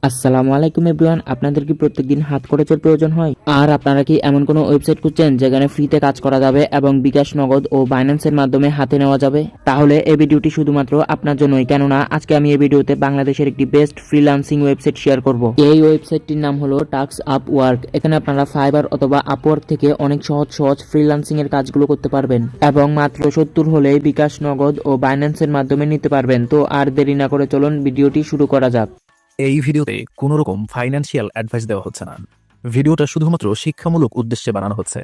আসসালামু আলাইকুম এভরিওয়ান, আপনাদের কি প্রত্যেকদিন হাত খরচের প্রয়োজন হয়? আর আপনারা কি এমন কোনো ওয়েবসাইট খুঁজছেন যেখানে ফ্রিতে কাজ করা যাবে এবং বিকাশ, নগদ ও বাইন্যান্সের মাধ্যমে হাতে নেওয়া যাবে? তাহলে এই ভিডিওটি শুধুমাত্র আপনার জন্যই, কেননা আজকে আমি এই ভিডিওতে বাংলাদেশের একটি বেস্ট ফ্রিল্যান্সিং ওয়েবসাইট শেয়ার করব। এই ওয়েবসাইটটির নাম হলো টাস্ক আপ ওয়ার্ক। এখানে আপনারা ফাইবার অথবা আপওয়ার্ক থেকে অনেক সহজ সহজ ফ্রিল্যান্সিং এর কাজগুলো করতে পারবেন এবং মাত্র 70 হলে বিকাশ, নগদ ও বাইন্যান্সের মাধ্যমে নিতে পারবেন। তো আর দেরি না করে চলুন ভিডিওটি শুরু করা যাক। এই ভিডিওতে কোনো রকম ফাইন্যান্সিয়াল অ্যাডভাইস দেওয়া হচ্ছে না। ভিডিওটা শুধুমাত্র শিক্ষামূলক উদ্দেশ্যে বানানো হচ্ছে,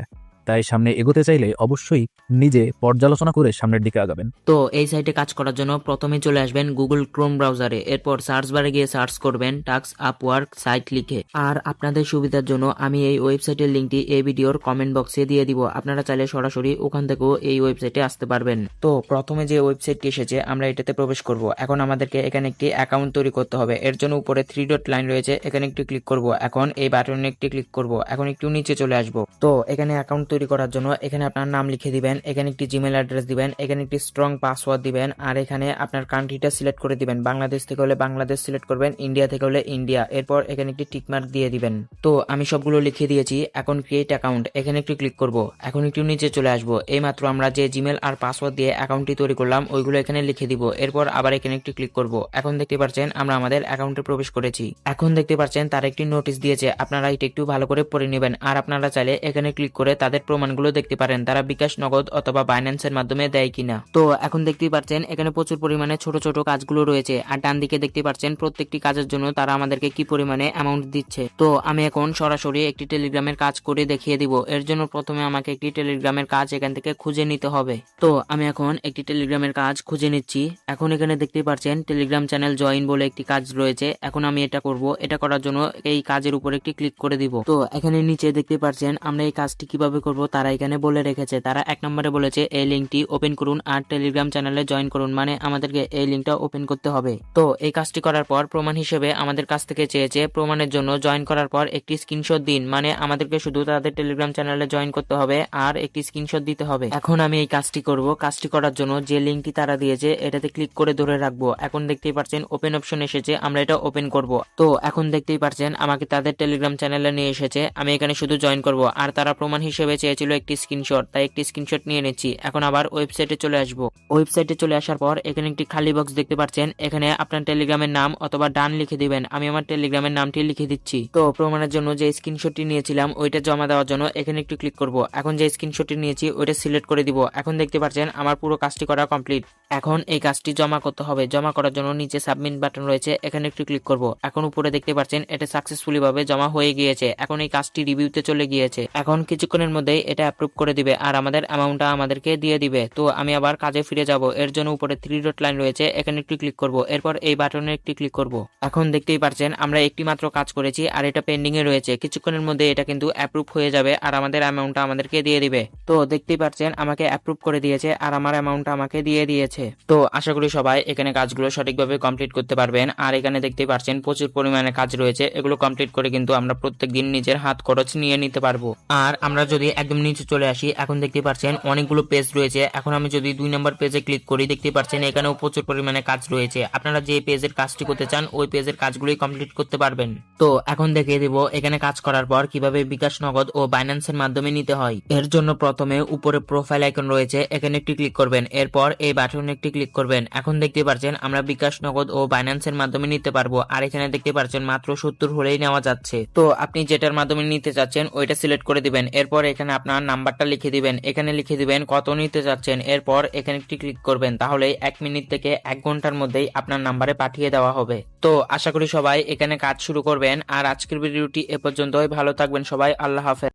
তাই সামনে এগোতে চাইলে অবশ্যই নিজে পর্যালোচনা করে সামনের দিকে আগাবেন। তো এই সাইটে কাজ করার জন্য প্রথমে চলে আসবেন গুগল ক্রোম ব্রাউজারে, এরপর সার্চ বারে গিয়ে সার্চ করবেন টাস্ক আপ ওয়ার্ক সাইট লিখে। আর আপনাদের সুবিধার জন্য আমি এই ওয়েবসাইটের লিঙ্কটি এই ভিডিওর কমেন্ট বক্সে দিয়ে দিব, আপনারা চাইলে সরাসরি ওখান থেকেও এই ওয়েবসাইটে আসতে পারবেন। তো প্রথমে যে ওয়েবসাইটটি এসেছে আমরা এটাতে প্রবেশ করব। এখন আমাদেরকে এখানে একটি অ্যাকাউন্ট তৈরি করতে হবে। এর জন্য উপরে 3 ডট লাইন রয়েছে, এখানে একটু ক্লিক করব। এখন এই বাটনে একটি ক্লিক করব। এখন একটু নিচে চলে আসব। তো এখানে অ্যাকাউন্ট তৈরি করার জন্য এখানে আপনার নাম লিখে দিবেন, এখানে একটি জিমেল অ্যাড্রেস দিবেন, এখানে একটি স্ট্রং পাসওয়ার্ড দিবেন, আর এখানে আপনার কান্ট্রিটা সিলেক্ট করে দিবেন। বাংলাদেশ থেকে হলে বাংলাদেশ সিলেক্ট করবেন, ইন্ডিয়া থেকে হলে ইন্ডিয়া। এরপর এখানে একটি টিকমার্ক দিয়ে দিবেন। তো আমি সবগুলো লিখে দিয়েছি। এখন ক্রিয়েট অ্যাকাউন্ট, এখানে একটু ক্লিক করব। এখন একটু নিচে চলে আসব। এইমাত্র আমরা যে জিমেল আর পাসওয়ার্ড দিয়ে অ্যাকাউন্টটি তৈরি করলাম ওইগুলো এখানে লিখে দিব। এরপর আবার এখানে একটু ক্লিক করব। এখন দেখতে পাচ্ছেন আমরা আমাদের অ্যাকাউন্টে প্রবেশ করেছি। এখন দেখতে পাচ্ছেন তার একটি নোটিশ দিয়েছে, আপনারা এটা একটু ভালো করে পড়ে নেবেন। আর আপনারা চাইলে এখানে ক্লিক করে তাদের প্রমাণগুলো দেখতে পারেন, তারা বিকাশ, নগদ অথবা বাইন্যান্সের মাধ্যমে দেয় কিনা। তো এখন দেখতেই পাচ্ছেন এখানে প্রচুর পরিমাণে ছোট ছোট কাজগুলো রয়েছে, আর ডান দিকে দেখতে পাচ্ছেন প্রত্যেকটি কাজের জন্য তারা আমাদেরকে কি পরিমাণে অ্যামাউন্ট দিচ্ছে। তো আমি এখন সরাসরি একটি টেলিগ্রামের কাজ করে দেখিয়ে দিব। এর জন্য প্রথমে আমাকে একটি টেলিগ্রামের কাজ এখান থেকে খুঁজে নিতে হবে। তো আমি এখন একটি টেলিগ্রামের কাজ খুঁজে নিচ্ছি। এখন এখানে দেখতে পাচ্ছেন টেলিগ্রাম চ্যানেল জয়েন বলে একটি কাজ রয়েছে। এখন আমি এটা করব। এটা করার জন্য এই কাজের উপর একটি ক্লিক করে দিব। তো এখানে নিচে দেখতে পাচ্ছেন আমরা এই কাজটি কিভাবে করব তারা এখানে বলে রেখেছে। তারা 1 নম্বরে বলেছে এই লিঙ্কটি ওপেন করুন আর টেলিগ্রাম চ্যানেলে জয়েন করুন, মানে আমাদেরকে এই লিঙ্কটা ওপেন করতে হবে। তো এই কাজটি করার পর প্রমাণ হিসেবে আমাদের কাছ থেকে চেয়েছে প্রমাণের জন্য জয়েন করার পর একটি স্ক্রিনশট দিন, মানে আমাদেরকে শুধু তাদের টেলিগ্রাম চ্যানেলে জয়েন করতে হবে আর একটি স্ক্রিনশট দিতে হবে। এখন আমি এই কাজটি করব। কাজটি করার জন্য যে লিঙ্কটি তারা দিয়েছে এটাতে ক্লিক করে ধরে রাখবো। এখন দেখতেই পাচ্ছেন ওপেন অপশন এসেছে, আমরা এটা ওপেন করব। তো এখন দেখতেই পাচ্ছেন আমাকে তাদের টেলিগ্রাম চ্যানেলে নিয়ে এসেছে। আমি এখানে শুধু জয়েন করব, আর তারা প্রমাণ হিসেবে চেয়েছিল একটি স্ক্রিনশট, তাই একটি স্ক্রিনশট নিয়ে নিচ্ছি। এখন আবার ওয়েবসাইটে চলে আসব। ওয়েবসাইটে চলে আসার পর এখানে একটি খালি বক্স দেখতে পাচ্ছেন, এখানে আপনার টেলিগ্রামের নাম অথবা ডান লিখে দিবেন। আমি আমার টেলিগ্রামের নামটি লিখে দিচ্ছি। তো প্রমাণের জন্য যে স্ক্রিনশটটি নিয়েছিলাম ওইটা জমা দেওয়ার জন্য এখানে একটু ক্লিক করব। এখন যে স্ক্রিনশটটি নিয়েছি ওইটা সিলেক্ট করে দিব। এখন দেখতে পাচ্ছেন আমার পুরো কাজটি করা কমপ্লিট। এখন এই কাজটি জমা করতে হবে। জমা করার জন্য নিচে সাবমিট বাটন রয়েছে, এখানে একটু ক্লিক করব। এখন উপরে দেখতে পাচ্ছেন এটা সাকসেসফুলি ভাবে জমা হয়ে গিয়েছে। এখন এই কাজটি রিভিউতে চলে গিয়েছে। এখন কিছুক্ষণের মধ্যেই এটা অ্যাপ্রুভ করে দিবে আর আমাদের অ্যামাউন্টটা আমাদেরকে দিয়ে দিবে। তো আমি আবার কাজে ফিরে যাব। এর জন্য উপরে 3 ডট লাইন রয়েছে, এখানে একটু ক্লিক করব। এরপর এই বাটনে একটু ক্লিক করব। এখন দেখতেই পাচ্ছেন আমরা একটি মাত্র কাজ করেছি আর এটা পেন্ডিং এ রয়েছে। কিছুক্ষণের মধ্যে এটা কিন্তু অ্যাপ্রুভ হয়ে যাবে আর আমাদের অ্যামাউন্টটা আমাদেরকে দিয়ে দিবে। তো দেখতেই পাচ্ছেন আমাকে অ্যাপ্রুভ করে দিয়েছে আর আমার অ্যামাউন্টটা আমাকে দিয়ে দিয়েছে। তো আশা করি সবাই এখানে কাজগুলো সঠিকভাবে কমপ্লিট করতে পারবেন। আর এখানে দেখতেই পাচ্ছেন প্রচুর পরিমাণে কাজ রয়েছে, এগুলো কমপ্লিট করে কিন্তু আমরা প্রত্যেকদিন নিজের হাত খরচ নিয়ে নিতে পারবো। আর আমরা যদি একদম নিচে চলে আসি, এখন দেখতে পাচ্ছেন অনেকগুলো পেজ রয়েছে। এখন আমি যদি 2 নম্বর পেজে ক্লিক করি, দেখতে পাচ্ছেন এখানেও প্রচুর পরিমাণে কাজ রয়েছে। আপনারা যে পেজের কাজটি করতে চান ওই পেজের কাজগুলোই কমপ্লিট করতে পারবেন। তো এখন দেখিয়ে দিব এখানে কাজ করার পর কিভাবে বিকাশ, নগদ ও বাইন্যান্সের মাধ্যমে নিতে হয়। এর জন্য প্রথমে উপরে প্রোফাইল আইকন রয়েছে, এখানে একটি ক্লিক করবেন। এরপর এই বাটনে একটি ক্লিক করবেন। এখন দেখতে পাচ্ছেন আমরা বিকাশ, নগদ ও বাইন্যান্সের মাধ্যমে নিতে পারবো। আর এখানে দেখতে পাচ্ছেন মাত্র 70 হলেই নেওয়া যাচ্ছে। তো আপনি যেটার মাধ্যমে নিতে চাচ্ছেন ওইটা সিলেক্ট করে দিবেন। এরপর এখানে আপনার নাম্বারটা লিখে দিবেন, এখানে লিখে দিবেন কত নিতে চাচ্ছেন। এরপর এখানে একটি ক্লিক করবেন, তাহলে 1 মিনিট থেকে 1 ঘন্টার মধ্যেই আপনার নাম্বারে পাঠিয়ে দেওয়া হবে। তো আশা করি সবাই এখানে কাজ শুরু করবেন। আর আজকের ভিডিওটি এ পর্যন্তই। ভালো থাকবেন সবাই, আল্লাহ হাফেজ।